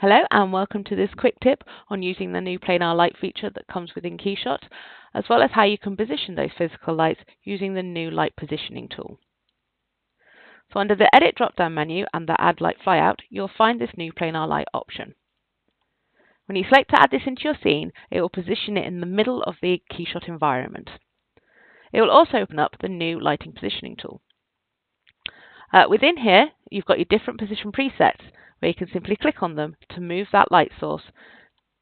Hello and welcome to this quick tip on using the new Planar Light feature that comes within KeyShot, as well as how you can position those physical lights using the new light positioning tool. So under the Edit drop-down menu and the Add Light Flyout, you'll find this new Planar Light option. When you select to add this into your scene, it will position it in the middle of the KeyShot environment. It will also open up the new lighting positioning tool. Within here, you've got your different position presets, where you can simply click on them to move that light source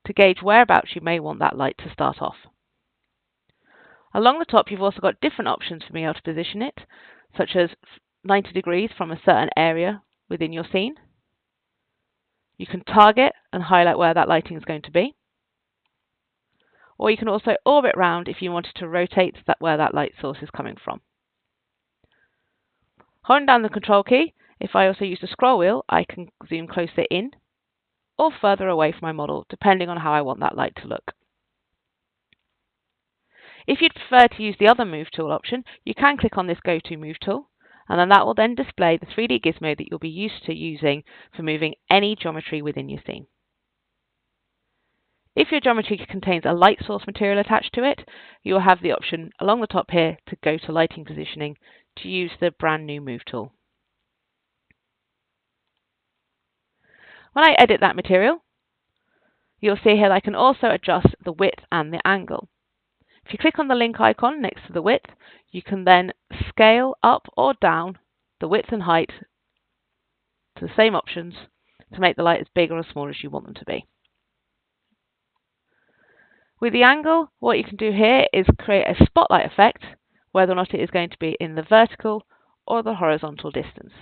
to gauge whereabouts you may want that light to start off. Along the top, you've also got different options for being able to position it, such as 90 degrees from a certain area within your scene. You can target and highlight where that lighting is going to be. Or you can also orbit round if you wanted to rotate where that light source is coming from. Holding down the Control key, if I also use the scroll wheel, I can zoom closer in or further away from my model, depending on how I want that light to look. If you'd prefer to use the other Move Tool option, you can click on this Go To Move Tool, and then that will then display the 3D gizmo that you'll be used to using for moving any geometry within your scene. If your geometry contains a light source material attached to it, you will have the option along the top here to go to lighting positioning to use the brand new Move Tool. When I edit that material, you'll see here that I can also adjust the width and the angle. If you click on the link icon next to the width, you can then scale up or down the width and height to the same options to make the light as big or as small as you want them to be. With the angle, what you can do here is create a spotlight effect, whether or not it is going to be in the vertical or the horizontal distance.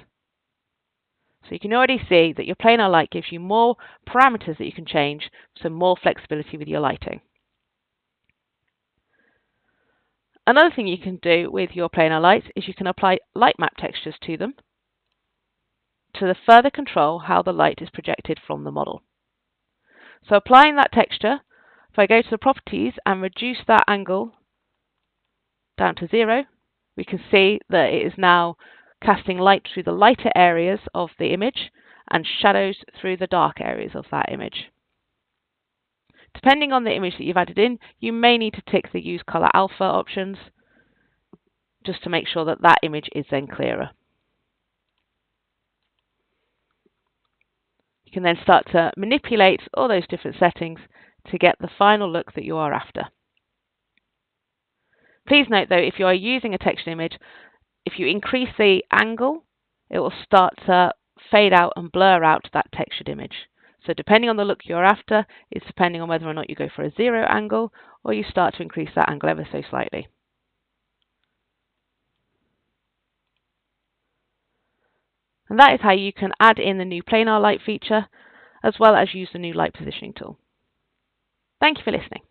So you can already see that your planar light gives you more parameters that you can change, so more flexibility with your lighting. Another thing you can do with your planar lights is you can apply light map textures to them to further control how the light is projected from the model. So applying that texture, if I go to the properties and reduce that angle down to 0, we can see that it is now casting light through the lighter areas of the image and shadows through the dark areas of that image. Depending on the image that you've added in, you may need to tick the Use Color Alpha options just to make sure that that image is then clearer. You can then start to manipulate all those different settings to get the final look that you are after. Please note though, if you are using a textured image, if you increase the angle, it will start to fade out and blur out that textured image. So depending on the look you're after, it's depending on whether or not you go for a 0 angle or you start to increase that angle ever so slightly. And that is how you can add in the new planar light feature, as well as use the new light positioning tool. Thank you for listening.